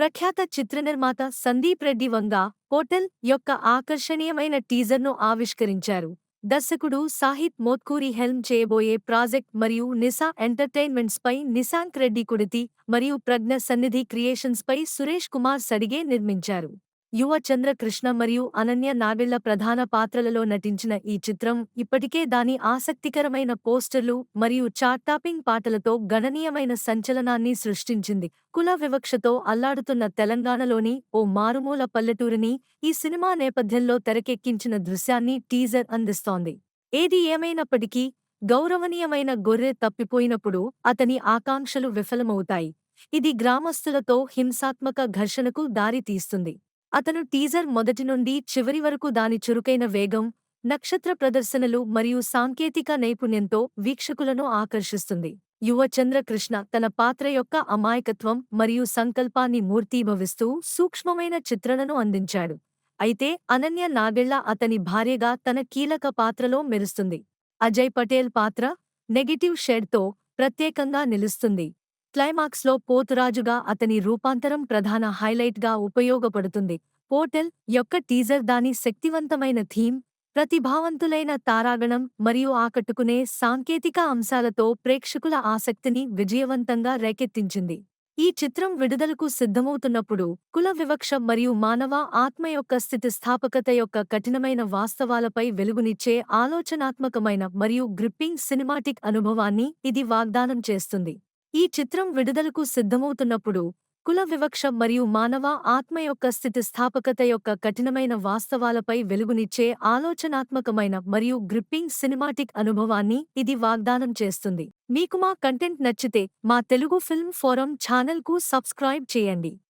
ప్రఖ్యాత చిత్ర నిర్మాత సందీప్ రెడ్డి వంగ హోటల్ యొక్క ఆకర్షణీయమైన టీజర్ను ఆవిష్కరించారు. దర్శకుడు సాహిత్ మోత్కూరి హెల్మ్ చేయబోయే ప్రాజెక్ట్ మరియు నిసా ఎంటర్టైన్మెంట్స్ పై నిశాంక్ రెడ్డి కుడితి మరియు ప్రజ్ఞ సన్నిధి క్రియేషన్స్ పై సురేష్ కుమార్ సడిగే నిర్మించారు. యువ చంద్రకృష్ణ మరియు అనన్య నాగళ్ల ప్రధాన పాత్రలలో నటించిన ఈ చిత్రం ఇప్పటికే దాని ఆసక్తికరమైన పోస్టర్లు మరియు చార్ట్ టాపింగ్ పాటలతో గణనీయమైన సంచలనాన్ని సృష్టించింది. కుల వివక్షతో అల్లాడుతున్న తెలంగాణలోని ఓ మారుమూల పల్లెటూరిని ఈ సినిమా నేపథ్యంలో తెరకెక్కించిన దృశ్యాన్ని టీజర్ అందిస్తోంది. ఏది ఏమైనప్పటికీ, గౌరవనీయమైన గొర్రె తప్పిపోయినప్పుడు అతని ఆకాంక్షలు విఫలమవుతాయి. ఇది గ్రామస్తులతో హింసాత్మక ఘర్షణకు దారి తీస్తుంది. అతను టీజర్ మొదటి నుండి చివరి వరకు దాని చురుకైన వేగం, నక్షత్ర ప్రదర్శనలు మరియు సాంకేతిక నైపుణ్యంతో వీక్షకులను ఆకర్షిస్తుంది. యువ చంద్రకృష్ణ తన పాత్ర యొక్క అమాయకత్వం మరియు సంకల్పాన్ని మూర్తీభవిస్తూ సూక్ష్మమైన చిత్రణను అందించాడు. అయితే అనన్య నాగెళ్ల అతని భార్యగా తన కీలక పాత్రలో మెరుస్తుంది. అజయ్ పటేల్ పాత్ర నెగెటివ్ షేడ్తో ప్రత్యేకంగా నిలుస్తుంది. క్లైమాక్స్లో పోతురాజుగా అతని రూపాంతరం ప్రధాన హైలైట్గా ఉపయోగపడుతుంది. పోర్టల్ యొక్క టీజర్ దాని శక్తివంతమైన థీమ్, ప్రతిభావంతులైన తారాగణం మరియు ఆకట్టుకునే సాంకేతిక అంశాలతో ప్రేక్షకుల ఆసక్తిని విజయవంతంగా రేకెత్తించింది. ఈ చిత్రం విడుదలకు సిద్ధమవుతున్నప్పుడు కుల వివక్ష మరియు మానవ ఆత్మ యొక్క స్థితిస్థాపకత యొక్క కఠినమైన వాస్తవాలపై వెలుగునిచ్చే ఆలోచనాత్మకమైన మరియు గ్రిప్పింగ్ సినిమాటిక్ అనుభవాన్ని ఇది వాగ్దానం చేస్తుంది. ఈ చిత్రం విడుదలకు సిద్ధమవుతున్నప్పుడు కుల వివక్ష మరియు మానవ ఆత్మ యొక్క స్థితిస్థాపకత యొక్క కఠినమైన వాస్తవాలపై వెలుగునిచ్చే ఆలోచనాత్మకమైన మరియు గ్రిప్పింగ్ సినిమాటిక్ అనుభవాన్ని ఇది వాగ్దానం చేస్తుంది. మీకు మా కంటెంట్ నచ్చితే మా తెలుగు ఫిల్మ్ ఫోరం ఛానల్కు సబ్స్క్రైబ్ చేయండి.